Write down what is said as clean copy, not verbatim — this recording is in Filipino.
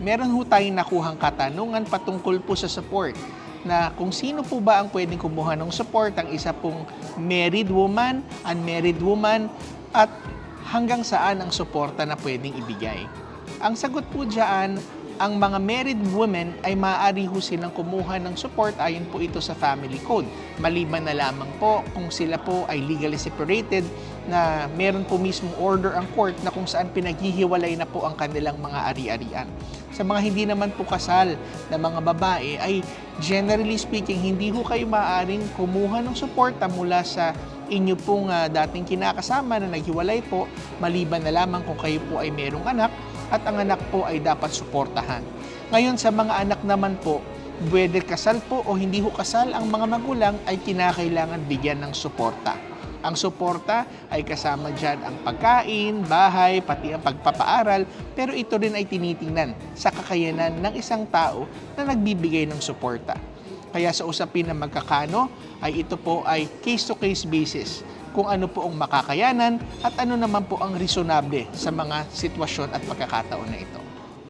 meron ho tayong nakuhang katanungan patungkol po sa support na kung sino po ba ang pwedeng kumuha ng support, ang isa pong married woman, unmarried woman, at hanggang saan ang suporta na pwedeng ibigay. Ang sagot po dyan, ang mga married women ay maaari ho silang kumuha ng support ayon po ito sa family code. Maliban na lamang po kung sila po ay legally separated na meron po mismong order ang court na kung saan pinaghihiwalay na po ang kanilang mga ari-arian. Sa mga hindi naman po kasal na mga babae ay generally speaking hindi ho kayo maaaring kumuha ng suporta mula sa inyo pong dating kinakasama na naghiwalay po, maliban na lamang kung kayo po ay merong anak at ang anak po ay dapat suportahan. Ngayon sa mga anak naman po, whether kasal po o hindi ho kasal, ang mga magulang ay kinakailangan bigyan ng suporta. Ang suporta ay kasama dyan ang pagkain, bahay, pati ang pagpapaaral, pero ito rin ay tinitingnan sa kakayanan ng isang tao na nagbibigay ng suporta. Kaya sa usapin ng magkakano, ay ito po ay case-to-case basis kung ano po ang makakayanan at ano naman po ang reasonable sa mga sitwasyon at pagkakataon na ito.